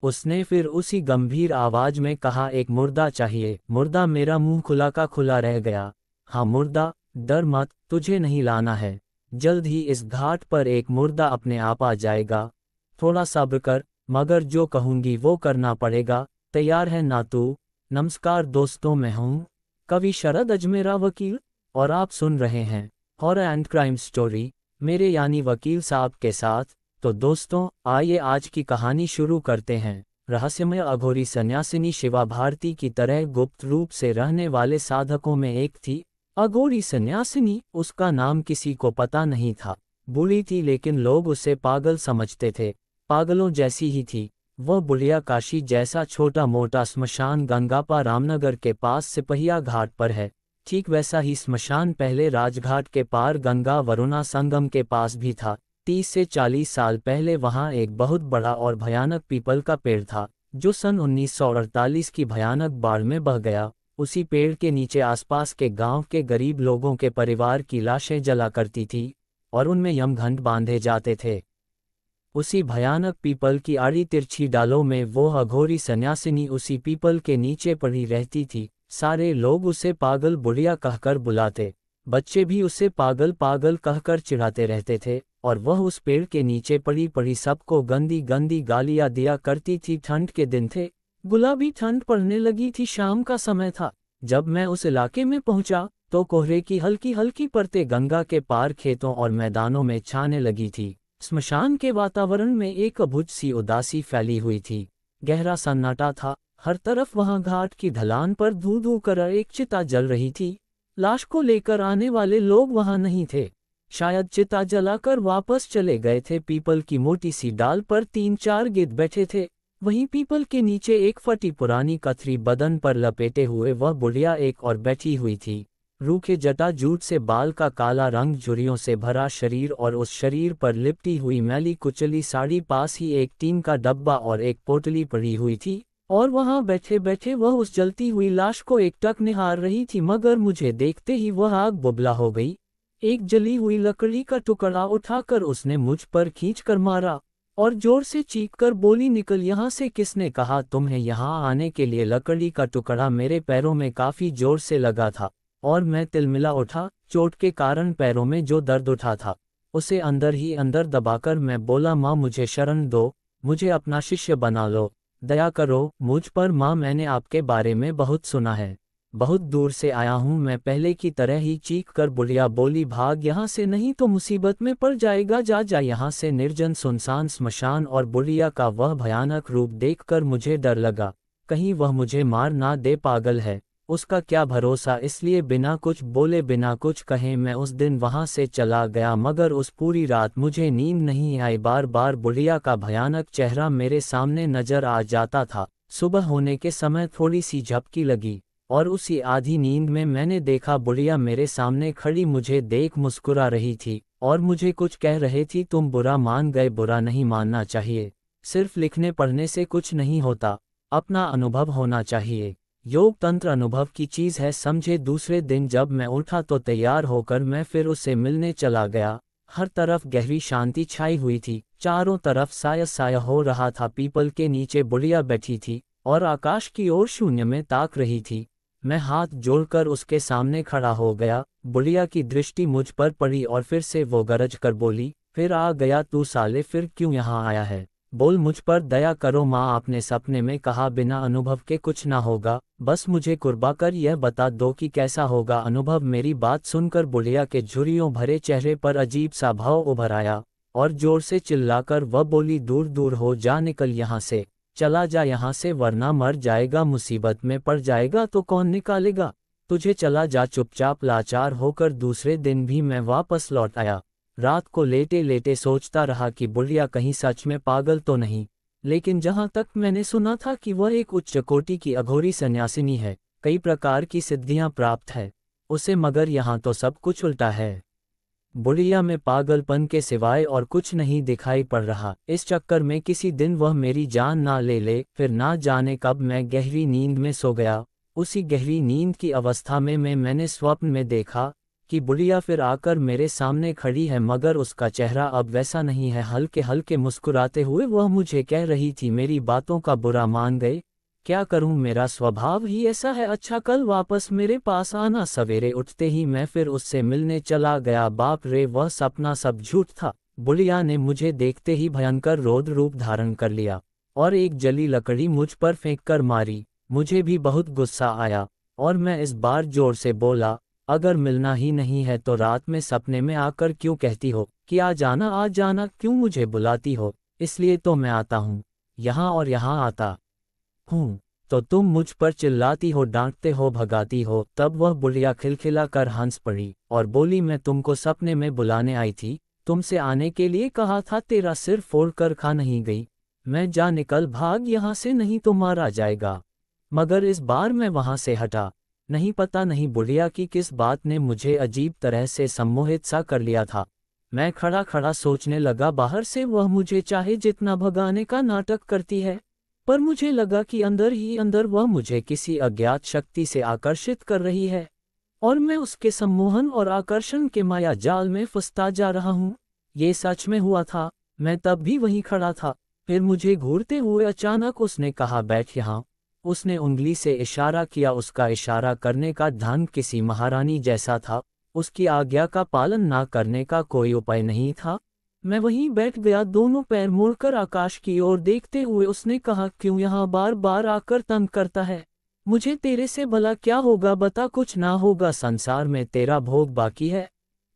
उसने फिर उसी गंभीर आवाज में कहा, एक मुर्दा चाहिए। मुर्दा? मेरा मुंह खुला का खुला रह गया। हाँ मुर्दा, डर मत, तुझे नहीं लाना है। जल्द ही इस घाट पर एक मुर्दा अपने आप आ जाएगा। थोड़ा सब्र कर, मगर जो कहूंगी वो करना पड़ेगा। तैयार है ना तू? नमस्कार दोस्तों, मैं हूँ कवि शरद अजमेरा वकील, और आप सुन रहे हैं हॉरर एंड क्राइम स्टोरी मेरे यानी वकील साहब के साथ। तो दोस्तों, आइए आज की कहानी शुरू करते हैं। रहस्यमय अघोरी सन्यासिनी शिवा भारती की तरह गुप्त रूप से रहने वाले साधकों में एक थी। अघोरी सन्यासिनी, उसका नाम किसी को पता नहीं था। बूढ़ी थी लेकिन लोग उसे पागल समझते थे। पागलों जैसी ही थी। वह बुढ़िया काशी जैसा छोटा मोटा स्मशान गंगापा रामनगर के पास सिपहिया घाट पर है। ठीक वैसा ही स्मशान पहले राजघाट के पार गंगा वरुणा संगम के पास भी था। 30 से 40 साल पहले वहां एक बहुत बड़ा और भयानक पीपल का पेड़ था, जो सन 1948 की भयानक बाढ़ में बह गया। उसी पेड़ के नीचे आसपास के गांव के गरीब लोगों के परिवार की लाशें जला करती थी और उनमें यमघंट बांधे जाते थे। उसी भयानक पीपल की आड़ी तिरछी डालों में वो अघोरी सन्यासिनी उसी पीपल के नीचे पड़ी रहती थी। सारे लोग उसे पागल बुढ़िया कहकर बुलाते। बच्चे भी उसे पागल पागल कहकर चिढ़ाते रहते थे, और वह उस पेड़ के नीचे पड़ी पड़ी सबको गंदी गंदी गालियां दिया करती थी। ठंड के दिन थे, गुलाबी ठंड पड़ने लगी थी। शाम का समय था। जब मैं उस इलाके में पहुंचा तो कोहरे की हल्की हल्की परतें गंगा के पार खेतों और मैदानों में छाने लगी थी। स्मशान के वातावरण में एक अबुझ सी उदासी फैली हुई थी। गहरा सन्नाटा था। हर तरफ वहां घाट की ढलान पर धू धू कर एक चिता जल रही थी। लाश को लेकर आने वाले लोग वहां नहीं थे। शायद चिता जलाकर वापस चले गए थे। पीपल की मोटी सी डाल पर 3-4 गिद्ध बैठे थे। वहीं पीपल के नीचे एक फटी पुरानी कथरी बदन पर लपेटे हुए वह बुढ़िया एक और बैठी हुई थी। रूखे जटा जूट से बाल का काला रंग, झुर्रियों से भरा शरीर और उस शरीर पर लिपटी हुई मैली कुचली साड़ी। पास ही एक टीन का डब्बा और एक पोटली पड़ी हुई थी, और वहां बैठे बैठे वह उस जलती हुई लाश को एकटक निहार रही थी। मगर मुझे देखते ही वह आग बुबला हो गई। एक जली हुई लकड़ी का टुकड़ा उठाकर उसने मुझ पर खींचकर मारा और जोर से चीखकर बोली, निकल यहाँ से। किसने कहा तुम्हें यहाँ आने के लिए? लकड़ी का टुकड़ा मेरे पैरों में काफी जोर से लगा था और मैं तिलमिला उठा। चोट के कारण पैरों में जो दर्द उठा था उसे अंदर ही अंदर दबाकर मैं बोला, माँ मुझे शरण दो, मुझे अपना शिष्य बना लो, दया करो मुझ पर माँ। मैंने आपके बारे में बहुत सुना है, बहुत दूर से आया हूँ मैं। पहले की तरह ही चीख कर बुढ़िया बोली, भाग यहाँ से नहीं तो मुसीबत में पड़ जाएगा। जा जा यहाँ से। निर्जन सुनसान स्मशान और बुढ़िया का वह भयानक रूप देखकर मुझे डर लगा। कहीं वह मुझे मार ना दे। पागल है, उसका क्या भरोसा। इसलिए बिना कुछ बोले बिना कुछ कहे मैं उस दिन वहां से चला गया। मगर उस पूरी रात मुझे नींद नहीं आई। बार बार बुढ़िया का भयानक चेहरा मेरे सामने नजर आ जाता था। सुबह होने के समय थोड़ी सी झपकी लगी और उसी आधी नींद में मैंने देखा बुढ़िया मेरे सामने खड़ी मुझे देख मुस्कुरा रही थी और मुझे कुछ कह रही थी। तुम बुरा मान गए, बुरा नहीं मानना चाहिए। सिर्फ लिखने पढ़ने से कुछ नहीं होता, अपना अनुभव होना चाहिए। योग तंत्र अनुभव की चीज है, समझे। दूसरे दिन जब मैं उठा तो तैयार होकर मैं फिर उससे मिलने चला गया। हर तरफ गहरी शांति छाई हुई थी। चारों तरफ साया साया हो रहा था। पीपल के नीचे बुढ़िया बैठी थी और आकाश की ओर शून्य में ताक रही थी। मैं हाथ जोड़कर उसके सामने खड़ा हो गया। बुढ़िया की दृष्टि मुझ पर पड़ी और फिर से वो गरज कर बोली, फिर आ गया तू साले, फिर क्यों यहाँ आया है? बोल, मुझ पर दया करो माँ। आपने सपने में कहा बिना अनुभव के कुछ ना होगा, बस मुझे कुर्बा कर यह बता दो कि कैसा होगा अनुभव। मेरी बात सुनकर बुढ़िया के झुर्रियों भरे चेहरे पर अजीब सा भाव उभर आया और जोर से चिल्लाकर वह बोली, दूर दूर हो जा, निकल यहाँ से, चला जा यहाँ से, वरना मर जाएगा। मुसीबत में पड़ जाएगा तो कौन निकालेगा तुझे? चला जा चुपचाप। लाचार होकर दूसरे दिन भी मैं वापस लौट आया। रात को लेटे लेटे सोचता रहा कि बुढ़िया कहीं सच में पागल तो नहीं। लेकिन जहां तक मैंने सुना था कि वह एक उच्च कोटि की अघोरी सन्यासिनी है, कई प्रकार की सिद्धियां प्राप्त है उसे, मगर यहाँ तो सब कुछ उल्टा है। बुढ़िया में पागलपन के सिवाय और कुछ नहीं दिखाई पड़ रहा। इस चक्कर में किसी दिन वह मेरी जान ना ले ले। फिर ना जाने कब मैं गहरी नींद में सो गया। उसी गहरी नींद की अवस्था में मैंने स्वप्न में देखा कि बुढ़िया फिर आकर मेरे सामने खड़ी है, मगर उसका चेहरा अब वैसा नहीं है। हल्के हल्के मुस्कुराते हुए वह मुझे कह रही थी, मेरी बातों का बुरा मान गए? क्या करूं, मेरा स्वभाव ही ऐसा है। अच्छा, कल वापस मेरे पास आना। सवेरे उठते ही मैं फिर उससे मिलने चला गया। बाप रे, वह सपना सब झूठ था। बुढ़िया ने मुझे देखते ही भयंकर रौद्र रूप धारण कर लिया और एक जली लकड़ी मुझ पर फेंक कर मारी। मुझे भी बहुत गुस्सा आया और मैं इस बार जोर से बोला, अगर मिलना ही नहीं है तो रात में सपने में आकर क्यों कहती हो कि आ जाना, क्यों मुझे बुलाती हो? इसलिए तो मैं आता हूँ यहाँ और यहाँ आता हूँ तो तुम मुझ पर चिल्लाती हो, डांटते हो, भगाती हो। तब वह बुढ़िया खिलखिला कर हंस पड़ी और बोली, मैं तुमको सपने में बुलाने आई थी, तुमसे आने के लिए कहा था, तेरा सिर फोड़ कर खा नहीं गई। मैं जा, निकल भाग यहाँ से, नहीं तो मारा जाएगा। मगर इस बार मैं वहां से हटा नहीं। पता नहीं बुढ़िया की किस बात ने मुझे अजीब तरह से सम्मोहित सा कर लिया था। मैं खड़ा खड़ा सोचने लगा, बाहर से वह मुझे चाहे जितना भगाने का नाटक करती है, पर मुझे लगा कि अंदर ही अंदर वह मुझे किसी अज्ञात शक्ति से आकर्षित कर रही है और मैं उसके सम्मोहन और आकर्षण के माया जाल में फंसता जा रहा हूँ। ये सच में हुआ था। मैं तब भी वहीं खड़ा था। फिर मुझे घूरते हुए अचानक उसने कहा, बैठ यहाँ। उसने उंगली से इशारा किया। उसका इशारा करने का ढंग किसी महारानी जैसा था। उसकी आज्ञा का पालन ना करने का कोई उपाय नहीं था। मैं वहीं बैठ गया, दोनों पैर मोड़कर आकाश की ओर देखते हुए। उसने कहा, क्यों यहाँ बार बार आकर तंग करता है? मुझे तेरे से भला क्या होगा, बता। कुछ ना होगा, संसार में तेरा भोग बाकी है।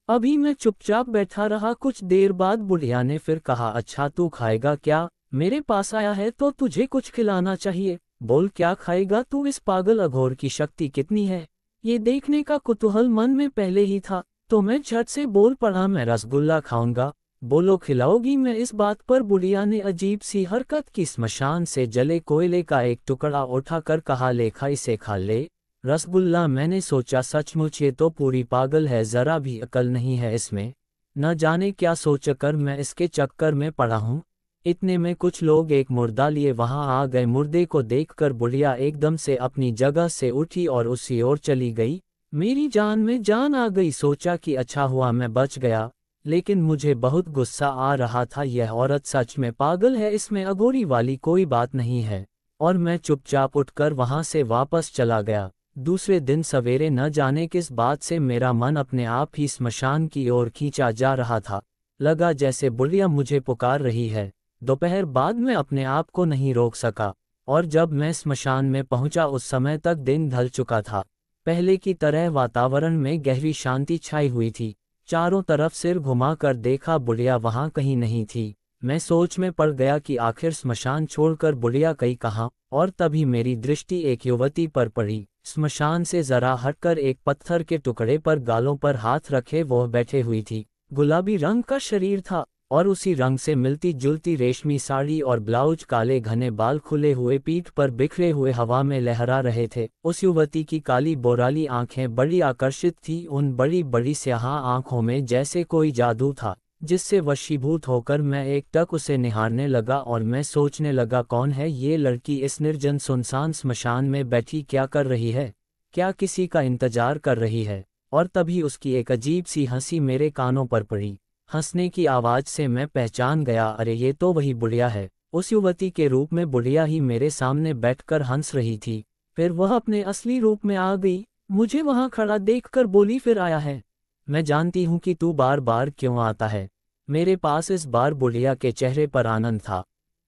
अभी मैं चुपचाप बैठा रहा। कुछ देर बाद बुढ़िया ने फिर कहा, अच्छा तू खाएगा क्या? मेरे पास आया है तो तुझे कुछ खिलाना चाहिए। बोल, क्या खाएगा तू? इस पागल अघोर की शक्ति कितनी है, ये देखने का कुतूहल मन में पहले ही था, तो मैं झट से बोल पड़ा, मैं रसगुल्ला खाऊंगा। बोलो, खिलाओगी? मैं इस बात पर बुढ़िया ने अजीब सी हरकत की। स्मशान से जले कोयले का एक टुकड़ा उठाकर कहा, लेखा इसे खा ले। रसगुल्ला? मैंने सोचा, सचमुच ये तो पूरी पागल है, जरा भी अकल नहीं है इसमें। न जाने क्या सोचकर मैं इसके चक्कर में पड़ा हूँ। इतने में कुछ लोग एक मुर्दा लिए वहां आ गए। मुर्दे को देखकर बुढ़िया एकदम से अपनी जगह से उठी और उसी ओर चली गई। मेरी जान में जान आ गई। सोचा कि अच्छा हुआ मैं बच गया, लेकिन मुझे बहुत गुस्सा आ रहा था। यह औरत सच में पागल है, इसमें अघोरी वाली कोई बात नहीं है। और मैं चुपचाप उठकर वहां से वापस चला गया। दूसरे दिन सवेरे न जाने किस बात से मेरा मन अपने आप ही स्मशान की ओर खींचा जा रहा था। लगा जैसे बुढ़िया मुझे पुकार रही है। दोपहर बाद मैं अपने आप को नहीं रोक सका और जब मैं स्मशान में पहुंचा उस समय तक दिन ढल चुका था। पहले की तरह वातावरण में गहरी शांति छाई हुई थी। चारों तरफ सिर घुमाकर देखा, बुढ़िया वहां कहीं नहीं थी। मैं सोच में पड़ गया कि आखिर स्मशान छोड़कर बुढ़िया गई कहाँ, और तभी मेरी दृष्टि एक युवती पर पड़ी। स्मशान से जरा हटकर एक पत्थर के टुकड़े पर गालों पर हाथ रखे वह बैठे हुई थी। गुलाबी रंग का शरीर था और उसी रंग से मिलती जुलती रेशमी साड़ी और ब्लाउज, काले घने बाल खुले हुए पीठ पर बिखरे हुए हवा में लहरा रहे थे। उस युवती की काली बोराली आंखें बड़ी आकर्षित थी। उन बड़ी बड़ी स्याह आंखों में जैसे कोई जादू था, जिससे वशीभूत होकर मैं एकटक उसे निहारने लगा और मैं सोचने लगा, कौन है ये लड़की इस निर्जन सुनसान स्मशान में बैठी, क्या कर रही है, क्या किसी का इंतजार कर रही है? और तभी उसकी एक अजीब सी हंसी मेरे कानों पर पड़ी। हंसने की आवाज से मैं पहचान गया, अरे ये तो वही बुढ़िया है। उस युवती के रूप में बुढ़िया ही मेरे सामने बैठकर हंस रही थी। फिर वह अपने असली रूप में आ गई। मुझे वहां खड़ा देखकर बोली, फिर आया है? मैं जानती हूं कि तू बार बार क्यों आता है मेरे पास। इस बार बुढ़िया के चेहरे पर आनंद था,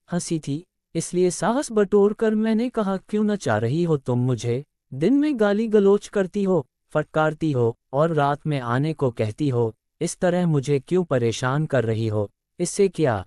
हंसी थी, इसलिए साहस बटोर कर मैंने कहा, क्यों न चाह रही हो तुम मुझे? दिन में गाली गलोच करती हो, फटकारती हो और रात में आने को कहती हो। इस तरह मुझे क्यों परेशान कर रही हो? इससे क्या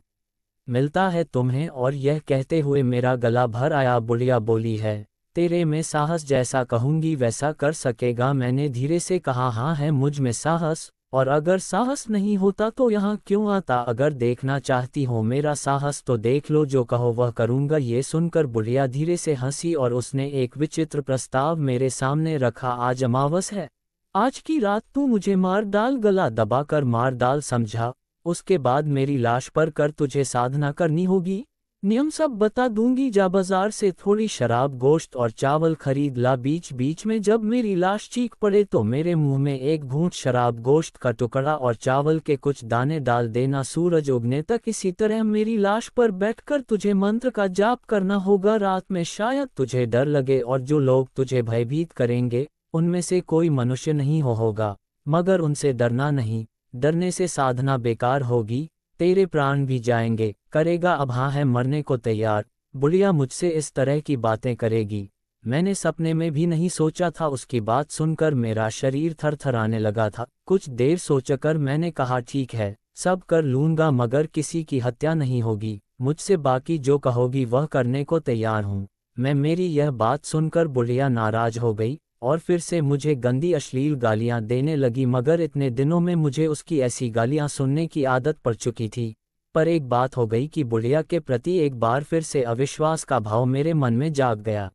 मिलता है तुम्हें? और यह कहते हुए मेरा गला भर आया। बुढ़िया बोली, है तेरे में साहस, जैसा कहूंगी वैसा कर सकेगा। मैंने धीरे से कहा, हाँ है मुझ में साहस, और अगर साहस नहीं होता तो यहाँ क्यों आता? अगर देखना चाहती हो मेरा साहस तो देख लो, जो कहो वह करूँगा। ये सुनकर बुढ़िया धीरे से हंसी और उसने एक विचित्र प्रस्ताव मेरे सामने रखा। आज अमावस है, आज की रात तू मुझे मार डाल, गला दबाकर मार डाल, समझा? उसके बाद मेरी लाश पर कर तुझे साधना करनी होगी। नियम सब बता दूंगी, जा बाजार से थोड़ी शराब, गोश्त और चावल खरीद ला। बीच बीच में जब मेरी लाश चीख पड़े तो मेरे मुंह में एक घूंट शराब, गोश्त का टुकड़ा और चावल के कुछ दाने डाल देना। सूरज उगने तक इसी तरह मेरी लाश पर बैठकर तुझे मंत्र का जाप करना होगा। रात में शायद तुझे डर लगे और जो लोग तुझे भयभीत करेंगे उनमें से कोई मनुष्य नहीं होगा, मगर उनसे डरना नहीं, डरने से साधना बेकार होगी, तेरे प्राण भी जाएंगे। करेगा अब हाँ है मरने को तैयार। बुढ़िया मुझसे इस तरह की बातें करेगी, मैंने सपने में भी नहीं सोचा था। उसकी बात सुनकर मेरा शरीर थरथराने लगा था। कुछ देर सोचकर मैंने कहा ठीक है, सब कर लूंगा, मगर किसी की हत्या नहीं होगी। मुझसे बाकी जो कहोगी वह करने को तैयार हूँ। मेरी यह बात सुनकर बुढ़िया नाराज हो गई और फिर से मुझे गंदी अश्लील गालियां देने लगी, मगर इतने दिनों में मुझे उसकी ऐसी गालियां सुनने की आदत पड़ चुकी थी। पर एक बात हो गई कि बुढ़िया के प्रति एक बार फिर से अविश्वास का भाव मेरे मन में जाग गया।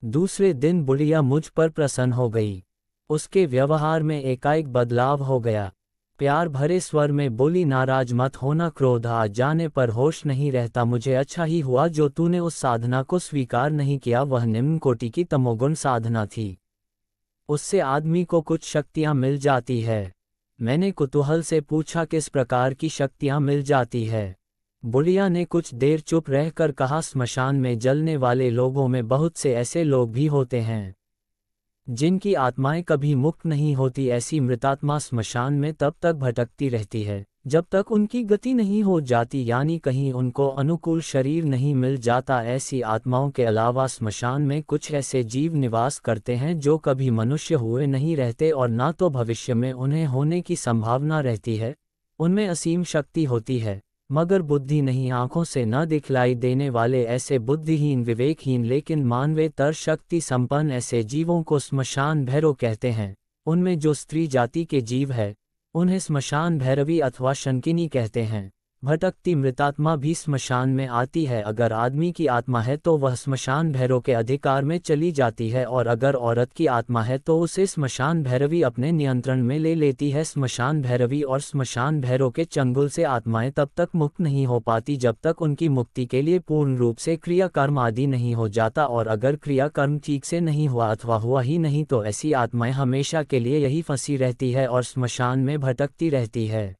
दूसरे दिन बुढ़िया मुझ पर प्रसन्न हो गई, उसके व्यवहार में एकाएक बदलाव हो गया। प्यार भरे स्वर में बोली, नाराज मत होना, क्रोध आ जाने पर होश नहीं रहता। मुझे अच्छा ही हुआ जो तूने उस साधना को स्वीकार नहीं किया, वह निम्न कोटि की तमोगुण साधना थी। उससे आदमी को कुछ शक्तियां मिल जाती है। मैंने कुतूहल से पूछा, किस प्रकार की शक्तियां मिल जाती है? बुढ़िया ने कुछ देर चुप रहकर कहा, स्मशान में जलने वाले लोगों में बहुत से ऐसे लोग भी होते हैं जिनकी आत्माएं कभी मुक्त नहीं होती। ऐसी मृतात्मा स्मशान में तब तक भटकती रहती है जब तक उनकी गति नहीं हो जाती, यानी कहीं उनको अनुकूल शरीर नहीं मिल जाता। ऐसी आत्माओं के अलावा स्मशान में कुछ ऐसे जीव निवास करते हैं जो कभी मनुष्य हुए नहीं रहते और ना तो भविष्य में उन्हें होने की संभावना रहती है। उनमें असीम शक्ति होती है मगर बुद्धि नहीं, आंखों से न दिखलाई देने वाले ऐसे बुद्धिहीन, विवेकहीन लेकिन मानवेतर शक्ति संपन्न ऐसे जीवों को स्मशान भैरव कहते हैं। उनमें जो स्त्री जाति के जीव है उन्हें स्मशान भैरवी अथवा शंकिनी कहते हैं। भटकती मृतात्मा भी स्मशान में आती है। अगर आदमी की आत्मा है तो वह स्मशान भैरव के अधिकार में चली जाती है और अगर औरत की आत्मा है तो उसे स्मशान भैरवी अपने नियंत्रण में ले लेती है। स्मशान भैरवी और स्मशान भैरव के चंगुल से आत्माएं तब तक मुक्त नहीं हो पाती जब तक उनकी मुक्ति के लिए पूर्ण रूप से क्रियाकर्म आदि नहीं हो जाता, और अगर क्रियाकर्म ठीक से नहीं हुआ अथवा हुआ ही नहीं तो ऐसी आत्माएं हमेशा के लिए यही फंसी रहती है और स्मशान में भटकती रहती है।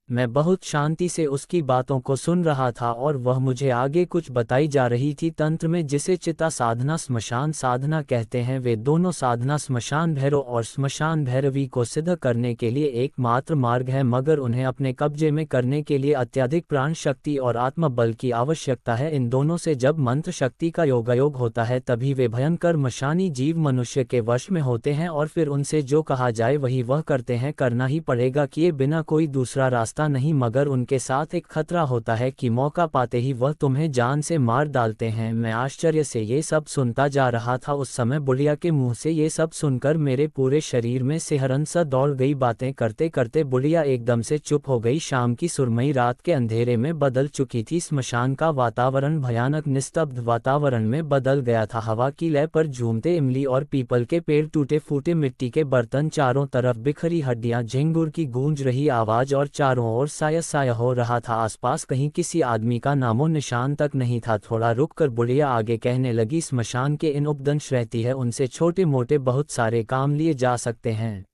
मैं बहुत शांति से उसकी बातों को सुन रहा था और वह मुझे आगे कुछ बताई जा रही थी। तंत्र में जिसे चिता साधना, स्मशान साधना कहते हैं, वे दोनों साधना स्मशान भैरव और स्मशान भैरवी को सिद्ध करने के लिए एकमात्र मार्ग है, मगर उन्हें अपने कब्जे में करने के लिए अत्यधिक प्राण शक्ति और आत्मबल की आवश्यकता है। इन दोनों से जब मंत्र शक्ति का योगायोग होता है तभी वे भयंकर मशानी जीव मनुष्य के वश में होते हैं और फिर उनसे जो कहा जाए वही वह करते हैं। करना ही पड़ेगा, किए बिना कोई दूसरा रास्ता नहीं, मगर उनके साथ एक खतरा होता है कि मौका पाते ही वह तुम्हें जान से मार डालते हैं। मैं आश्चर्य से ये सब सुनता जा रहा था। उस समय बुढ़िया के मुंह से ये सब सुनकर मेरे पूरे शरीर में सिहरन सा दौड़ गई। बातें करते करते बुढ़िया एकदम से चुप हो गई। शाम की सुरमई रात के अंधेरे में बदल चुकी थी। स्मशान का वातावरण भयानक निस्तब्ध वातावरण में बदल गया था। हवा की लय पर झूमते इमली और पीपल के पेड़, टूटे फूटे मिट्टी के बर्तन, चारों तरफ बिखरी हड्डियां, झिंगुर की गूंज रही आवाज और चारों और साया साया हो रहा था। आसपास कहीं किसी आदमी का नामो निशान तक नहीं था। थोड़ा रुककर बुढ़िया आगे कहने लगी, स्मशान के इन उपदंश रहती है, उनसे छोटे मोटे बहुत सारे काम लिए जा सकते हैं।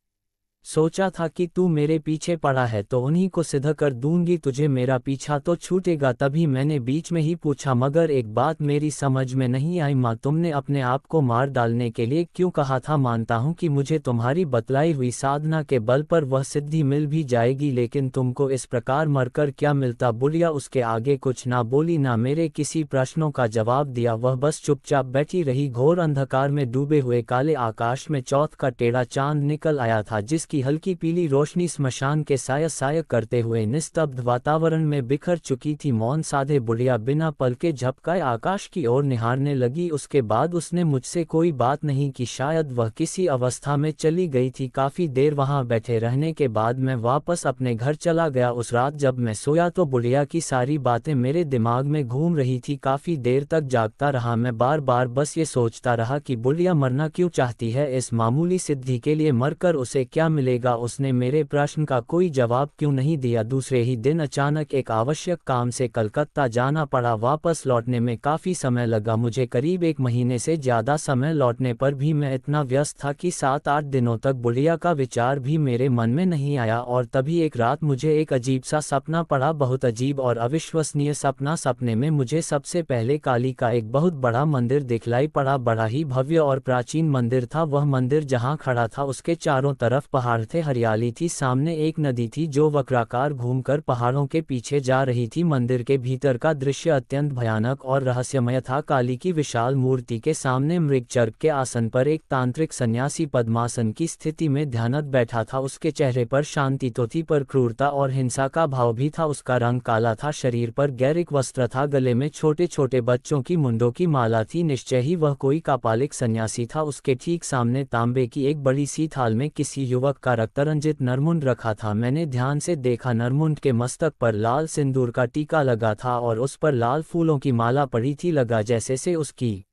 सोचा था कि तू मेरे पीछे पड़ा है तो उन्हीं को सिद्ध कर दूंगी, तुझे मेरा पीछा तो छूटेगा। तभी मैंने बीच में ही पूछा, मगर एक बात मेरी समझ में नहीं आई माँ, तुमने अपने आप को मार डालने के लिए क्यों कहा था? मानता हूँ कि मुझे तुम्हारी बतलाई हुई साधना के बल पर वह सिद्धि मिल भी जाएगी, लेकिन तुमको इस प्रकार मरकर क्या मिलता? बुढ़िया उसके आगे कुछ ना बोली, ना मेरे किसी प्रश्नों का जवाब दिया। वह बस चुपचाप बैठी रही। घोर अंधकार में डूबे हुए काले आकाश में चौथ का टेढ़ा चांद निकल आया था, जिसकी हल्की पीली रोशनी स्मशान के साया साया करते हुए निस्तब्ध वातावरण में बिखर चुकी थी। मौन साधे बुढ़िया बिना पलके झपकाए आकाश की ओर निहारने लगी। उसके बाद उसने मुझसे कोई बात नहीं की, शायद वह किसी अवस्था में चली गई थी। काफी देर वहां बैठे रहने के बाद मैं वापस अपने घर चला गया। उस रात जब मैं सोया तो बुढ़िया की सारी बातें मेरे दिमाग में घूम रही थी। काफी देर तक जागता रहा मैं, बार बार बस ये सोचता रहा कि बुढ़िया मरना क्यों चाहती है? इस मामूली सिद्धि के लिए मरकर उसे क्या मिलेगा। उसने मेरे प्रश्न का कोई जवाब क्यों नहीं दिया। दूसरे ही दिन अचानक एक आवश्यक काम से कलकत्ता जाना पड़ा। वापस लौटने में काफ़ी समय लगा मुझे, करीब 1 महीने से ज़्यादा समय। लौटने पर भी मैं इतना व्यस्त था कि 7-8 दिनों तक बुढ़िया का विचार भी मेरे मन में नहीं आया। और तभी एक रात मुझे एक अजीब सा सपना पड़ा, बहुत अजीब और अविश्वसनीय सपना। सपने में मुझे सबसे पहले काली का एक बहुत बड़ा मंदिर दिखलाई पड़ा। बड़ा ही भव्य और प्राचीन मंदिर था। वह मंदिर जहाँ खड़ा था उसके चारों तरफ पहाड़ थे, हरियाली थी। सामने एक नदी थी जो वक्राकार घूमकर पहाड़ों के पीछे जा रही थी। मंदिर के भीतर का दृश्य अत्यंत भयानक और रहस्यमय था। काली की विशाल मूर्ति के सामने मृगचर्क के आसन पर एक तांत्रिक सन्यासी पद्मासन की स्थिति में ध्यानत बैठा था। उसके चेहरे पर शांति तो थी पर क्रूरता और हिंसा का भाव भी था। उसका रंग काला था, शरीर पर गैरिक वस्त्र था, गले में छोटे छोटे बच्चों की मुंडों की माला थी। निश्चय ही वह कोई कापालिक सन्यासी था। उसके ठीक सामने तांबे की एक बड़ी सी थाल में किसी युवक का रक्तरंजित नरमुंड रखा था। मैंने ध्यान से देखा, नरमुंड के मस्तक पर लाल सिंदूर का टीका लगा था और उस पर लाल फूलों की माला पड़ी थी। लगा जैसे से उसकी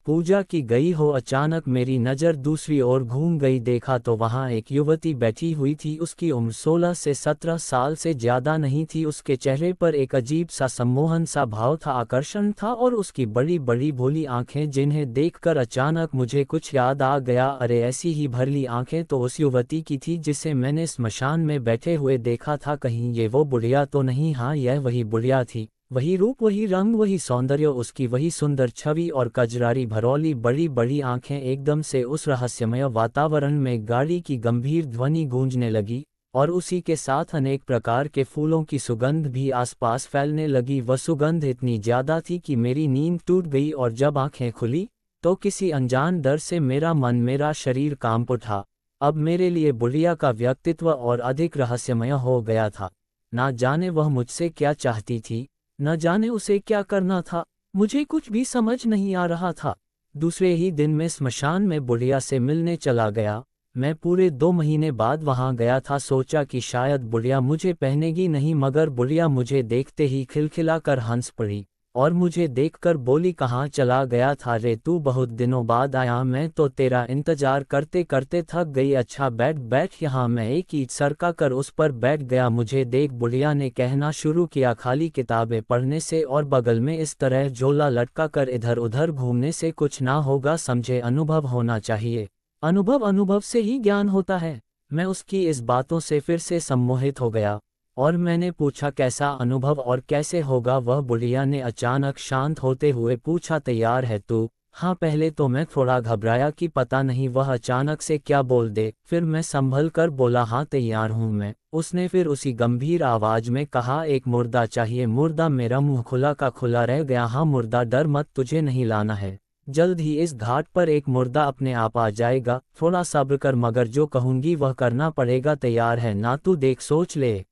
पूजा की गई हो। अचानक मेरी नज़र दूसरी ओर घूम गई, देखा तो वहाँ एक युवती बैठी हुई थी। उसकी उम्र 16 से 17 साल से ज़्यादा नहीं थी। उसके चेहरे पर एक अजीब सा सम्मोहन सा भाव था, आकर्षण था, और उसकी बड़ी बड़ी भोली आंखें जिन्हें देखकर अचानक मुझे कुछ याद आ गया। अरे ऐसी ही भरली आंखें तो उस युवती की थी जिसे मैंने स्मशान में बैठे हुए देखा था। कहीं ये वो बुढ़िया तो नहीं? हाँ, यह वही बुढ़िया थी। वही रूप, वही रंग, वही सौंदर्य, उसकी वही सुंदर छवि और कजरारी भरौली बड़ी बड़ी आंखें। एकदम से उस रहस्यमय वातावरण में गाड़ी की गंभीर ध्वनि गूंजने लगी और उसी के साथ अनेक प्रकार के फूलों की सुगंध भी आसपास फैलने लगी। वह सुगंध इतनी ज्यादा थी कि मेरी नींद टूट गई और जब आंखें खुली तो किसी अनजान डर से मेरा मन, मेरा शरीर कांप उठा। अब मेरे लिए बुढ़िया का व्यक्तित्व और अधिक रहस्यमय हो गया था। ना जाने वह मुझसे क्या चाहती थी, न जाने उसे क्या करना था, मुझे कुछ भी समझ नहीं आ रहा था। दूसरे ही दिन मैं स्मशान में बुढ़िया से मिलने चला गया। मैं पूरे 2 महीने बाद वहां गया था। सोचा कि शायद बुढ़िया मुझे पहनेगी नहीं, मगर बुढ़िया मुझे देखते ही खिलखिलाकर हंस पड़ी और मुझे देखकर बोली, कहाँ चला गया था रे तू? बहुत दिनों बाद आया, मैं तो तेरा इंतजार करते करते थक गई। अच्छा बैठ बैठ यहाँ। मैं एक ईंट सरका कर उस पर बैठ गया। मुझे देख बुढ़िया ने कहना शुरू किया, खाली किताबें पढ़ने से और बगल में इस तरह झोला लटका कर इधर उधर घूमने से कुछ ना होगा, समझे? अनुभव होना चाहिए। अनुभव से ही ज्ञान होता है। मैं उसकी इस बातों से फिर से सम्मोहित हो गया और मैंने पूछा, कैसा अनुभव और कैसे होगा वह? बुढ़िया ने अचानक शांत होते हुए पूछा, तैयार है तू? हाँ। पहले तो मैं थोड़ा घबराया कि पता नहीं वह अचानक से क्या बोल दे। फिर मैं संभल कर बोला, हाँ तैयार हूँ मैं। उसने फिर उसी गंभीर आवाज में कहा, एक मुर्दा चाहिए। मुर्दा? मेरा मुंह खुला का खुला रह गया। हाँ मुर्दा, डर मत, तुझे नहीं लाना है। जल्द ही इस घाट पर एक मुर्दा अपने आप आ जाएगा। थोड़ा सब्र कर, मगर जो कहूंगी वह करना पड़ेगा। तैयार है ना तू? देख सोच ले।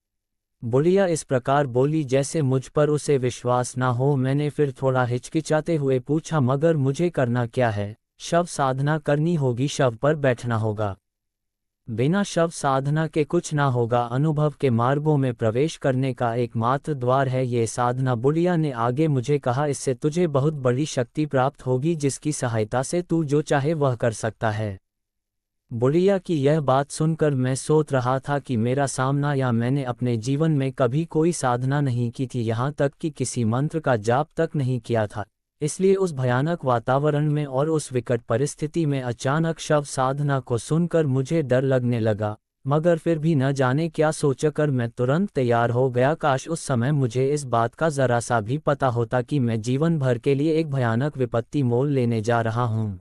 बुढ़िया इस प्रकार बोली जैसे मुझ पर उसे विश्वास ना हो। मैंने फिर थोड़ा हिचकिचाते हुए पूछा, मगर मुझे करना क्या है? शव साधना करनी होगी, शव पर बैठना होगा। बिना शव साधना के कुछ ना होगा। अनुभव के मार्गों में प्रवेश करने का एकमात्र द्वार है ये साधना। बुढ़िया ने आगे मुझे कहा, इससे तुझे बहुत बड़ी शक्ति प्राप्त होगी जिसकी सहायता से तू जो चाहे वह कर सकता है। बुढ़िया की यह बात सुनकर मैं सोच रहा था कि मेरा सामना या मैंने अपने जीवन में कभी कोई साधना नहीं की थी, यहाँ तक कि किसी मंत्र का जाप तक नहीं किया था। इसलिए उस भयानक वातावरण में और उस विकट परिस्थिति में अचानक शव साधना को सुनकर मुझे डर लगने लगा। मगर फिर भी न जाने क्या सोचकर मैं तुरंत तैयार हो गया। काश उस समय मुझे इस बात का जरा सा भी पता होता कि मैं जीवन भर के लिए एक भयानक विपत्ति मोल लेने जा रहा हूँ,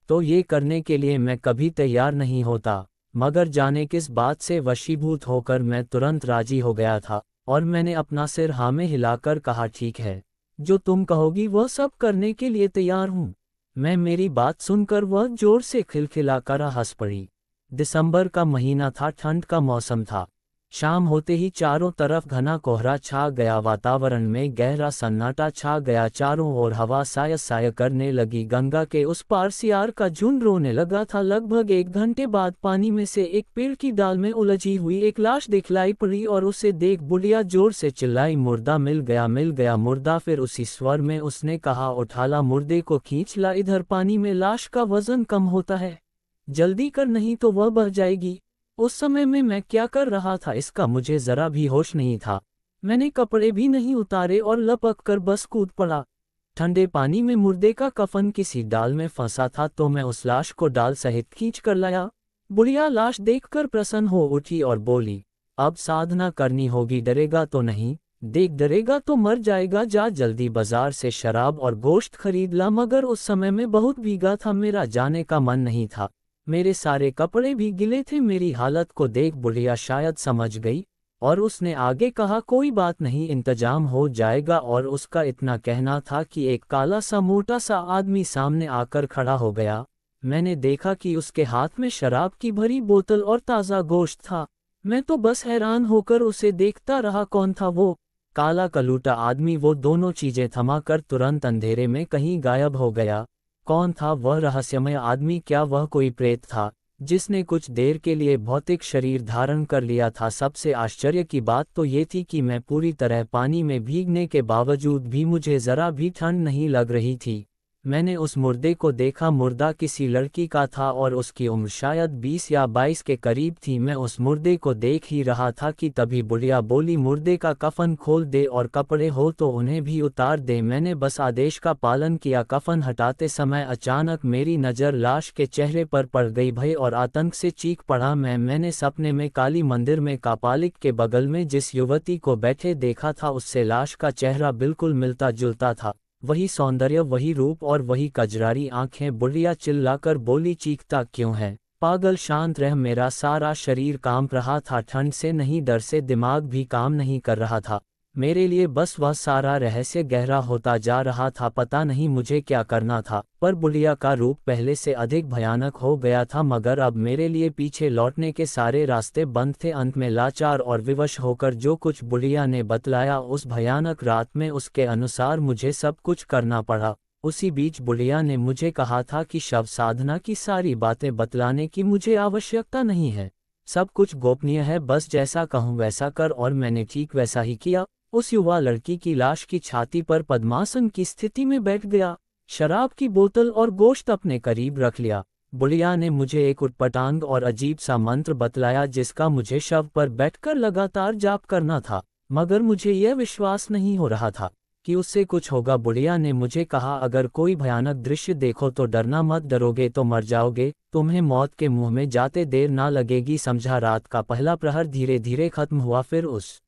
तो ये करने के लिए मैं कभी तैयार नहीं होता। मगर जाने किस बात से वशीभूत होकर मैं तुरंत राजी हो गया था और मैंने अपना सिर हाँ में हिलाकर कहा, ठीक है, जो तुम कहोगी वह सब करने के लिए तैयार हूँ मैं। मेरी बात सुनकर वह जोर से खिलखिलाकर हंस पड़ी। दिसंबर का महीना था, ठंड का मौसम था। शाम होते ही चारों तरफ घना कोहरा छा गया। वातावरण में गहरा सन्नाटा छा गया। चारों ओर हवा साय साय करने लगी। गंगा के उस पार सियार का झुंड रोने लगा था। लगभग 1 घंटे बाद पानी में से एक पेड़ की डाल में उलझी हुई एक लाश दिखलाई पड़ी और उसे देख बुढ़िया जोर से चिल्लाई, मुर्दा मिल गया, मिल गया मुर्दा। फिर उसी स्वर में उसने कहा, उठाला मुर्दे को, खींच ला इधर, पानी में लाश का वजन कम होता है, जल्दी कर नहीं तो वह बह जाएगी। उस समय में मैं क्या कर रहा था इसका मुझे जरा भी होश नहीं था। मैंने कपड़े भी नहीं उतारे और लपक कर बस कूद पड़ा। ठंडे पानी में मुर्दे का कफन किसी डाल में फंसा था तो मैं उस लाश को डाल सहित खींच कर लाया। बुढ़िया लाश देखकर प्रसन्न हो उठी और बोली, अब साधना करनी होगी, डरेगा तो नहीं? देख डरेगा तो मर जाएगा, जा जल्दी बाजार से शराब और गोश्त खरीद ला। मगर उस समय में बहुत भीगा था, मेरा जाने का मन नहीं था। मेरे सारे कपड़े भी गिले थे। मेरी हालत को देख बुढ़िया शायद समझ गई और उसने आगे कहा, कोई बात नहीं, इंतजाम हो जाएगा। और उसका इतना कहना था कि एक काला सा मोटा सा आदमी सामने आकर खड़ा हो गया। मैंने देखा कि उसके हाथ में शराब की भरी बोतल और ताज़ा गोश्त था। मैं तो बस हैरान होकर उसे देखता रहा। कौन था वो काला कलूटा आदमी? वो दोनों चीजें थमा कर तुरंत अंधेरे में कहीं गायब हो गया। कौन था वह रहस्यमय आदमी? क्या वह कोई प्रेत था जिसने कुछ देर के लिए भौतिक शरीर धारण कर लिया था? सबसे आश्चर्य की बात तो ये थी कि मैं पूरी तरह पानी में भीगने के बावजूद भी मुझे जरा भी ठंड नहीं लग रही थी। मैंने उस मुर्दे को देखा। मुर्दा किसी लड़की का था और उसकी उम्र शायद 20 या 22 के करीब थी। मैं उस मुर्दे को देख ही रहा था कि तभी बुढ़िया बोली, मुर्दे का कफन खोल दे और कपड़े हो तो उन्हें भी उतार दे। मैंने बस आदेश का पालन किया। कफन हटाते समय अचानक मेरी नज़र लाश के चेहरे पर पड़ गई। भय और आतंक से चीख पड़ा मैंने सपने में काली मंदिर में कापालिक के बगल में जिस युवती को बैठे देखा था उससे लाश का चेहरा बिल्कुल मिलता जुलता था। वही सौंदर्य, वही रूप और वही कजरारी आंखें। बुढ़िया चिल्लाकर बोली, चीखता क्यों है पागल? शांत रह। मेरा सारा शरीर कांप रहा था, ठंड से नहीं डर से। दिमाग भी काम नहीं कर रहा था। मेरे लिए बस वह सारा रहस्य गहरा होता जा रहा था। पता नहीं मुझे क्या करना था। पर बुढ़िया का रूप पहले से अधिक भयानक हो गया था, मगर अब मेरे लिए पीछे लौटने के सारे रास्ते बंद थे। अंत में लाचार और विवश होकर जो कुछ बुढ़िया ने बतलाया उस भयानक रात में, उसके अनुसार मुझे सब कुछ करना पड़ा। उसी बीच बुढ़िया ने मुझे कहा था कि शव साधना की सारी बातें बतलाने की मुझे आवश्यकता नहीं है। सब कुछ गोपनीय है, बस जैसा कहूँ वैसा कर। और मैंने ठीक वैसा ही किया। उस युवा लड़की की लाश की छाती पर पद्मासन की स्थिति में बैठ गया, शराब की बोतल और गोश्त अपने करीब रख लिया। बुढ़िया ने मुझे एक उटपटांग और अजीब सा मंत्र बतलाया जिसका मुझे शव पर बैठकर लगातार जाप करना था, मगर मुझे यह विश्वास नहीं हो रहा था कि उससे कुछ होगा। बुढ़िया ने मुझे कहा, अगर कोई भयानक दृश्य देखो तो डरना मत, डरोगे तो मर जाओगे, तुम्हें मौत के मुंह में जाते देर ना लगेगी, समझा। रात का पहला प्रहर धीरे धीरे खत्म हुआ। फिर उस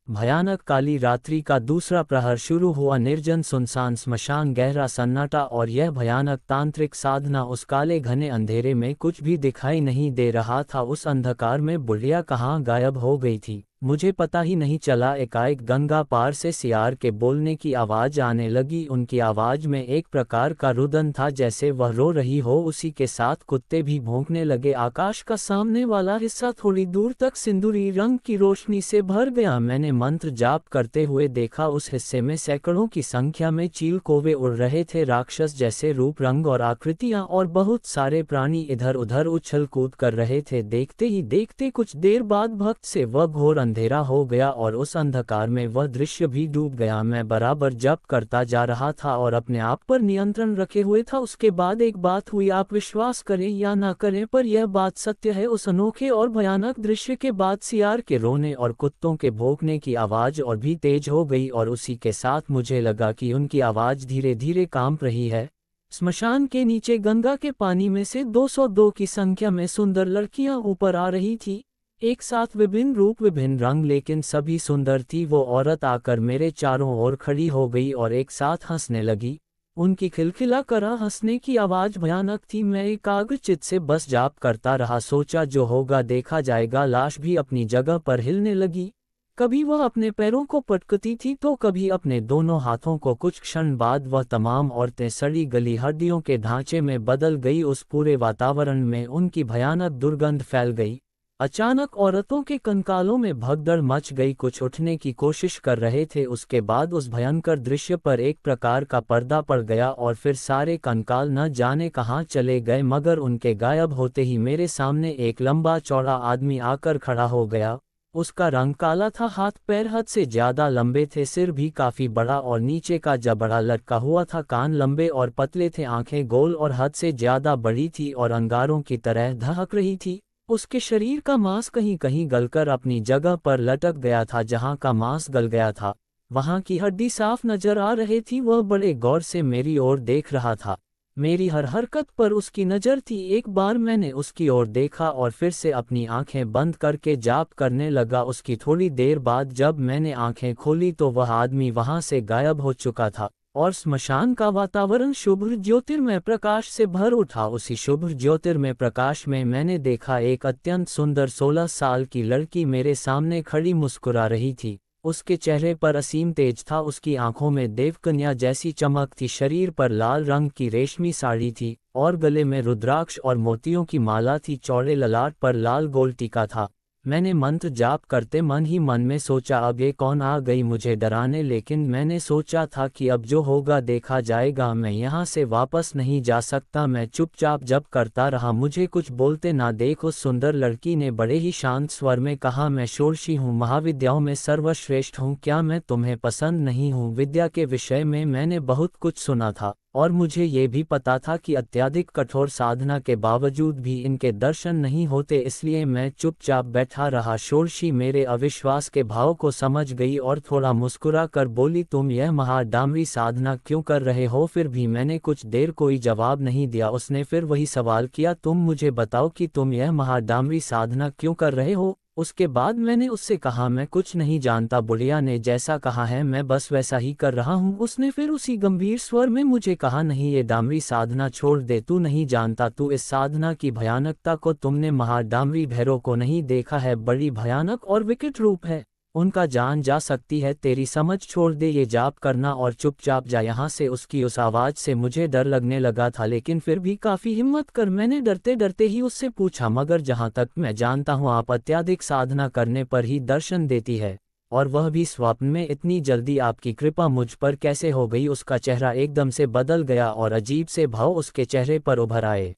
भयानक काली रात्रि का दूसरा प्रहर शुरू हुआ। निर्जन सुनसान स्मशान, गहरा सन्नाटा और यह भयानक तांत्रिक साधना। उस काले घने अंधेरे में कुछ भी दिखाई नहीं दे रहा था। उस अंधकार में बुढ़िया कहाँ गायब हो गई थी मुझे पता ही नहीं चला। एकाएक गंगा पार से सियार के बोलने की आवाज़ आने लगी। उनकी आवाज़ में एक प्रकार का रुदन था, जैसे वह रो रही हो। उसी के साथ कुत्ते भी भौंकने लगे। आकाश का सामने वाला हिस्सा थोड़ी दूर तक सिंदूरी रंग की रोशनी से भर गया। मैंने मंत्र जाप करते हुए देखा, उस हिस्से में सैकड़ों की संख्या में चील कौवे उड़ रहे थे, राक्षस जैसे रूप रंग और आकृतियां, और बहुत सारे प्राणी इधर उधर उछल कूद कर रहे थे। देखते ही देखते कुछ देर बाद भक्त से वह घोर अंधेरा हो गया और उस अंधकार में वह दृश्य भी डूब गया। मैं बराबर जप करता जा रहा था और अपने आप पर नियंत्रण रखे हुए था। उसके बाद एक बात हुई, आप विश्वास करें या ना करें पर यह बात सत्य है। उस अनोखे और भयानक दृश्य के बाद सियार के रोने और कुत्तों के भौंकने की आवाज और भी तेज हो गई और उसी के साथ मुझे लगा कि उनकी आवाज धीरे धीरे कांप रही है। स्मशान के नीचे गंगा के पानी में से 202 की संख्या में सुंदर लड़कियां ऊपर आ रही थी, एक साथ, विभिन्न रूप विभिन्न रंग, लेकिन सभी सुंदर थी। वो औरत आकर मेरे चारों ओर खड़ी हो गई और एक साथ हंसने लगी। उनकी खिलखिला कर हंसने की आवाज भयानक थी। मैं एकाग्रचित्त से बस जाप करता रहा, सोचा जो होगा देखा जाएगा। लाश भी अपनी जगह पर हिलने लगी, कभी वह अपने पैरों को पटकती थी तो कभी अपने दोनों हाथों को। कुछ क्षण बाद वह तमाम औरतें सड़ी गली हड्डियों के ढांचे में बदल गई। उस पूरे वातावरण में उनकी भयानक दुर्गंध फैल गई। अचानक औरतों के कंकालों में भगदड़ मच गई, कुछ उठने की कोशिश कर रहे थे। उसके बाद उस भयंकर दृश्य पर एक प्रकार का पर्दा पड़ गया और फिर सारे कंकाल न जाने कहाँ चले गए, मगर उनके गायब होते ही मेरे सामने एक लंबा चौड़ा आदमी आकर खड़ा हो गया। उसका रंग काला था, हाथ पैर हद से ज्यादा लंबे थे, सिर भी काफी बड़ा और नीचे का जबड़ा लटका हुआ था, कान लंबे और पतले थे, आंखें गोल और हद से ज्यादा बड़ी थी और अंगारों की तरह दहक रही थी। उसके शरीर का मांस कहीं कहीं गलकर अपनी जगह पर लटक गया था। जहां का मांस गल गया था वहां की हड्डी साफ नजर आ रही थी। वह बड़े गौर से मेरी ओर देख रहा था। मेरी हर हरकत पर उसकी नज़र थी। एक बार मैंने उसकी ओर देखा और फिर से अपनी आंखें बंद करके जाप करने लगा। उसकी थोड़ी देर बाद जब मैंने आंखें खोली तो वह आदमी वहां से गायब हो चुका था और स्मशान का वातावरण शुभ ज्योतिर्मय प्रकाश से भर उठा। उसी शुभ ज्योतिर्मय प्रकाश में मैंने देखा एक अत्यंत सुंदर 16 साल की लड़की मेरे सामने खड़ी मुस्कुरा रही थी। उसके चेहरे पर असीम तेज था। उसकी आंखों में देवकन्या जैसी चमक थी। शरीर पर लाल रंग की रेशमी साड़ी थी और गले में रुद्राक्ष और मोतियों की माला थी। चौड़े ललाट पर लाल गोल टीका था। मैंने मंत्र जाप करते मन ही मन में सोचा, अब ये कौन आ गई मुझे डराने। लेकिन मैंने सोचा था कि अब जो होगा देखा जाएगा, मैं यहाँ से वापस नहीं जा सकता। मैं चुपचाप जप करता रहा, मुझे कुछ बोलते ना देख। उस सुंदर लड़की ने बड़े ही शांत स्वर में कहा, मैं षोडशी हूँ, महाविद्याओं में सर्वश्रेष्ठ हूँ। क्या मैं तुम्हें पसंद नहीं हूँ? विद्या के विषय में मैंने बहुत कुछ सुना था और मुझे ये भी पता था कि अत्यधिक कठोर साधना के बावजूद भी इनके दर्शन नहीं होते, इसलिए मैं चुपचाप बैठा रहा। षोडशी मेरे अविश्वास के भाव को समझ गई और थोड़ा मुस्कुरा कर बोली, तुम यह महाडामरी साधना क्यों कर रहे हो? फिर भी मैंने कुछ देर कोई जवाब नहीं दिया। उसने फिर वही सवाल किया, तुम मुझे बताओ कि तुम यह महाडामरी साधना क्यों कर रहे हो? उसके बाद मैंने उससे कहा, मैं कुछ नहीं जानता, बुढ़िया ने जैसा कहा है मैं बस वैसा ही कर रहा हूँ। उसने फिर उसी गंभीर स्वर में मुझे कहा, नहीं, ये डामरी साधना छोड़ दे, तू नहीं जानता, तू इस साधना की भयानकता को, तुमने महाडामरी भैरव को नहीं देखा है, बड़ी भयानक और विकट रूप है, उनका जान जा सकती है। तेरी समझ छोड़ दे, ये जाप करना और चुपचाप जा यहाँ से। उसकी उस आवाज़ से मुझे डर लगने लगा था, लेकिन फिर भी काफ़ी हिम्मत कर मैंने डरते डरते ही उससे पूछा, मगर जहाँ तक मैं जानता हूँ आप अत्यधिक साधना करने पर ही दर्शन देती है, और वह भी स्वप्न में। इतनी जल्दी आपकी कृपा मुझ पर कैसे हो गई? उसका चेहरा एकदम से बदल गया और अजीब से भाव उसके चेहरे पर उभर आए।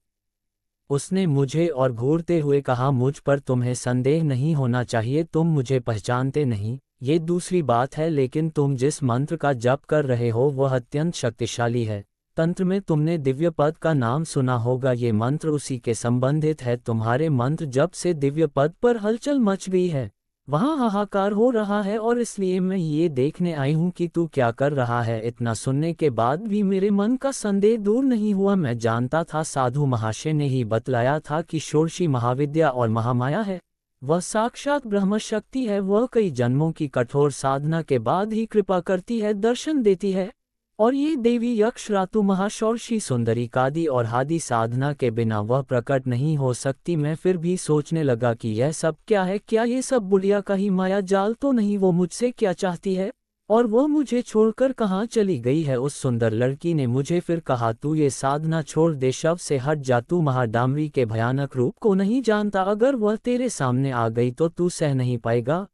उसने मुझे और घूरते हुए कहा, मुझ पर तुम्हें संदेह नहीं होना चाहिए, तुम मुझे पहचानते नहीं, ये दूसरी बात है, लेकिन तुम जिस मंत्र का जप कर रहे हो वह अत्यंत शक्तिशाली है। तंत्र में तुमने दिव्य पद का नाम सुना होगा, ये मंत्र उसी के संबंधित है। तुम्हारे मंत्र जप से दिव्य पद पर हलचल मच गई है, वहाँ हाहाकार हो रहा है, और इसलिए मैं ये देखने आई हूँ कि तू क्या कर रहा है। इतना सुनने के बाद भी मेरे मन का संदेह दूर नहीं हुआ। मैं जानता था, साधु महाशय ने ही बतलाया था कि षोडशी महाविद्या और महामाया है, वह साक्षात ब्रह्म शक्ति है। वह कई जन्मों की कठोर साधना के बाद ही कृपा करती है, दर्शन देती है, और ये देवी यक्ष रातु महाषोडशी सुंदरी कादि और हादि साधना के बिना वह प्रकट नहीं हो सकती। मैं फिर भी सोचने लगा कि यह सब क्या है? क्या ये सब बुढ़िया का ही माया जाल तो नहीं? वो मुझसे क्या चाहती है और वह मुझे छोड़कर कहाँ चली गई है? उस सुंदर लड़की ने मुझे फिर कहा, तू ये साधना छोड़ दे, शव से हट जा, तू महाडामरी के भयानक रूप को नहीं जानता। अगर वह तेरे सामने आ गई तो तू सह नहीं पाएगा,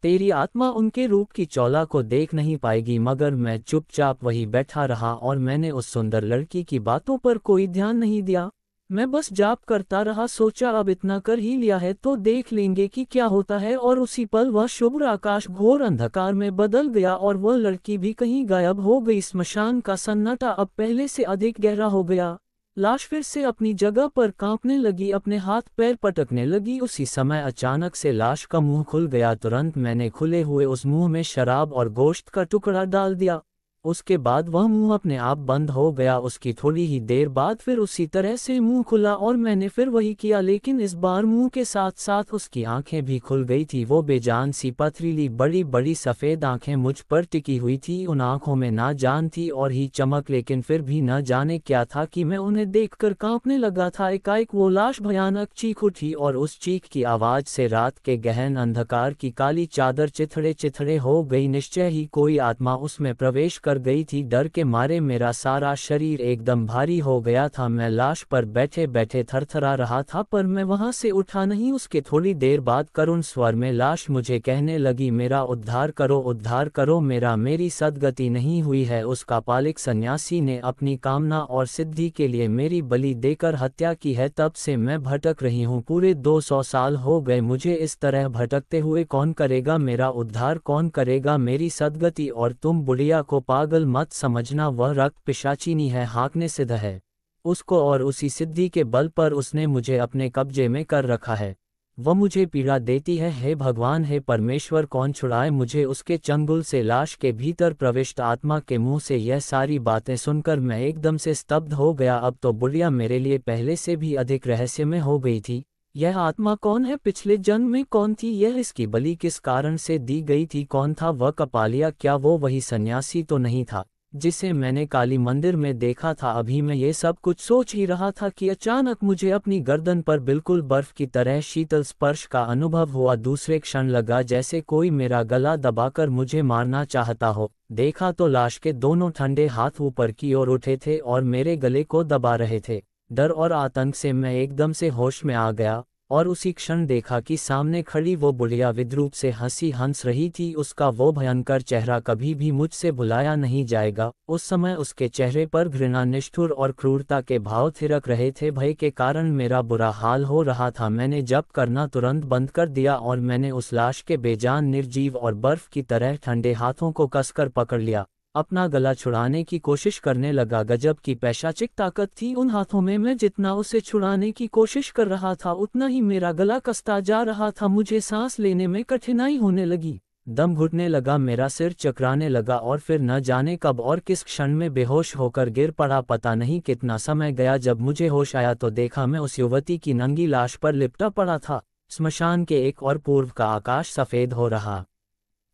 तेरी आत्मा उनके रूप की चौला को देख नहीं पाएगी। मगर मैं चुपचाप वही बैठा रहा और मैंने उस सुंदर लड़की की बातों पर कोई ध्यान नहीं दिया। मैं बस जाप करता रहा, सोचा अब इतना कर ही लिया है तो देख लेंगे कि क्या होता है। और उसी पल वह शुभ्र आकाश घोर अंधकार में बदल गया और वह लड़की भी कहीं गायब हो गई। स्मशान का सन्नाटा अब पहले से अधिक गहरा हो गया। लाश फिर से अपनी जगह पर कांपने लगी, अपने हाथ पैर पटकने लगी। उसी समय अचानक से लाश का मुंह खुल गया। तुरंत मैंने खुले हुए उस मुंह में शराब और गोश्त का टुकड़ा डाल दिया। उसके बाद वह मुंह अपने आप बंद हो गया। उसकी थोड़ी ही देर बाद फिर उसी तरह से मुंह खुला और मैंने फिर वही किया, लेकिन इस बार मुंह के साथ साथ उसकी आंखें भी खुल गई थी। वो बेजान सी पथरीली बड़ी बड़ी सफ़ेद आंखें मुझ पर टिकी हुई थी। उन आंखों में ना जान थी और ही चमक, लेकिन फिर भी न जाने क्या था कि मैं उन्हें देखकर कांपने लगा था। एकाएक वो लाश भयानक चीख उठी और उस चीख की आवाज़ से रात के गहन अंधकार की काली चादर चिथड़े चिथड़े हो गई। निश्चय ही कोई आत्मा उसमें प्रवेश कर गई थी। डर के मारे मेरा सारा शरीर एकदम भारी हो गया था। मैं लाश पर बैठे बैठे थरथरा रहा था, पर मैं वहां से उठा नहीं। उसके थोड़ी देर बाद करुण स्वर में लाश मुझे कहने लगी, मेरा उद्धार करो, मेरी सद्गति नहीं हुई है। उसका पालिक सन्यासी ने अपनी कामना और सिद्धि के लिए मेरी बलि देकर हत्या की है। तब से मैं भटक रही हूँ, पूरे 200 साल हो गए मुझे इस तरह भटकते हुए। कौन करेगा मेरा उद्धार, कौन करेगा मेरी सद्गति? और तुम बुढ़िया को पागल मत समझना, वह रक्त पिशाचिनी है, हाँकने सिद्ध है उसको, और उसी सिद्धि के बल पर उसने मुझे अपने कब्जे में कर रखा है। वह मुझे पीड़ा देती है। हे भगवान, हे परमेश्वर, कौन छुड़ाए मुझे उसके चंगुल से। लाश के भीतर प्रविष्ट आत्मा के मुंह से यह सारी बातें सुनकर मैं एकदम से स्तब्ध हो गया। अब तो बुढ़िया मेरे लिए पहले से भी अधिक रहस्यमय हो गई थी। यह आत्मा कौन है? पिछले जन्म में कौन थी यह? इसकी बलि किस कारण से दी गई थी? कौन था वह कपालिया? क्या वो वही सन्यासी तो नहीं था जिसे मैंने काली मंदिर में देखा था? अभी मैं ये सब कुछ सोच ही रहा था कि अचानक मुझे अपनी गर्दन पर बिल्कुल बर्फ की तरह शीतल स्पर्श का अनुभव हुआ। दूसरे क्षण लगा जैसे कोई मेरा गला दबाकर मुझे मारना चाहता हो। देखा तो लाश के दोनों ठंडे हाथ ऊपर की ओर उठे थे और मेरे गले को दबा रहे थे। डर और आतंक से मैं एकदम से होश में आ गया और उसी क्षण देखा कि सामने खड़ी वो बुढ़िया विद्रूप से हंस रही थी। उसका वो भयंकर चेहरा कभी भी मुझसे भुलाया नहीं जाएगा। उस समय उसके चेहरे पर घृणा, निष्ठुर और क्रूरता के भाव थिरक रहे थे। भय के कारण मेरा बुरा हाल हो रहा था। मैंने जप करना तुरंत बंद कर दिया और मैंने उस लाश के बेजान, निर्जीव और बर्फ की तरह ठंडे हाथों को कसकर पकड़ लिया। अपना गला छुड़ाने की कोशिश करने लगा। गजब की पैशाचिक ताकत थी उन हाथों में। मैं जितना उसे छुड़ाने की कोशिश कर रहा था उतना ही मेरा गला कसता जा रहा था। मुझे सांस लेने में कठिनाई होने लगी, दम घुटने लगा, मेरा सिर चकराने लगा और फिर न जाने कब और किस क्षण में बेहोश होकर गिर पड़ा। पता नहीं कितना समय गया। जब मुझे होश आया तो देखा मैं उस युवती की नंगी लाश पर लिपटा पड़ा था। स्मशान के एक और पूर्व का आकाश सफ़ेद हो रहा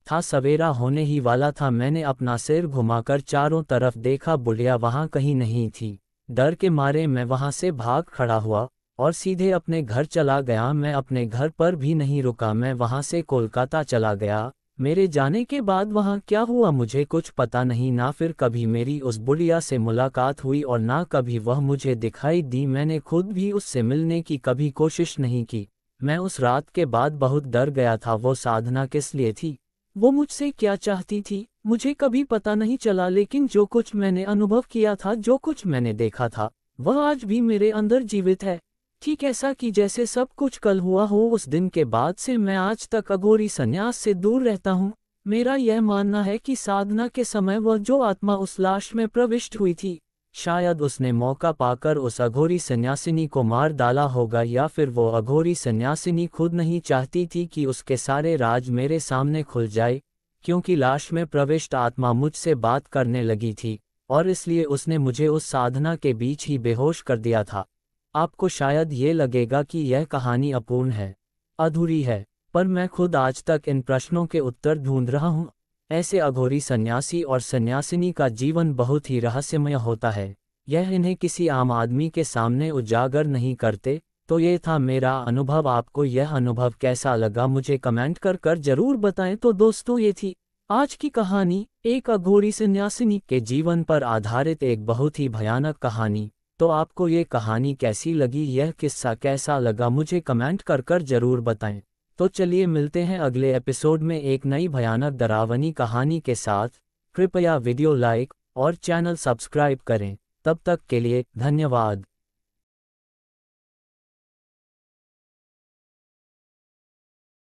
था। सवेरा होने ही वाला था। मैंने अपना सिर घुमाकर चारों तरफ देखा। बुढ़िया वहां कहीं नहीं थी। डर के मारे मैं वहां से भाग खड़ा हुआ और सीधे अपने घर चला गया। मैं अपने घर पर भी नहीं रुका, मैं वहां से कोलकाता चला गया। मेरे जाने के बाद वहां क्या हुआ मुझे कुछ पता नहीं। ना फिर कभी मेरी उस बुढ़िया से मुलाकात हुई और ना कभी वह मुझे दिखाई दी। मैंने खुद भी उससे मिलने की कभी कोशिश नहीं की। मैं उस रात के बाद बहुत डर गया था। वो साधना किस लिए थी? वो मुझसे क्या चाहती थी? मुझे कभी पता नहीं चला। लेकिन जो कुछ मैंने अनुभव किया था, जो कुछ मैंने देखा था, वह आज भी मेरे अंदर जीवित है। ठीक ऐसा कि जैसे सब कुछ कल हुआ हो। उस दिन के बाद से मैं आज तक अघोरी संन्यास से दूर रहता हूँ। मेरा यह मानना है कि साधना के समय वह जो आत्मा उस लाश में प्रविष्ट हुई थी, शायद उसने मौका पाकर उस अघोरी सन्यासिनी को मार डाला होगा, या फिर वो अघोरी सन्यासिनी खुद नहीं चाहती थी कि उसके सारे राज मेरे सामने खुल जाए, क्योंकि लाश में प्रविष्ट आत्मा मुझसे बात करने लगी थी और इसलिए उसने मुझे उस साधना के बीच ही बेहोश कर दिया था। आपको शायद ये लगेगा कि यह कहानी अपूर्ण है, अधूरी है, पर मैं खुद आज तक इन प्रश्नों के उत्तर ढूंढ रहा हूँ। ऐसे अघोरी सन्यासी और सन्यासिनी का जीवन बहुत ही रहस्यमय होता है। यह इन्हें किसी आम आदमी के सामने उजागर नहीं करते। तो ये था मेरा अनुभव। आपको यह अनुभव कैसा लगा मुझे कमेंट कर जरूर बताएं। तो दोस्तों, ये थी आज की कहानी, एक अघोरी सन्यासिनी के जीवन पर आधारित एक बहुत ही भयानक कहानी। तो आपको ये कहानी कैसी लगी, यह किस्सा कैसा लगा, मुझे कमेंट कर जरूर बताएं। तो चलिए मिलते हैं अगले एपिसोड में एक नई भयानक डरावनी कहानी के साथ। कृपया वीडियो लाइक और चैनल सब्सक्राइब करें। तब तक के लिए धन्यवाद।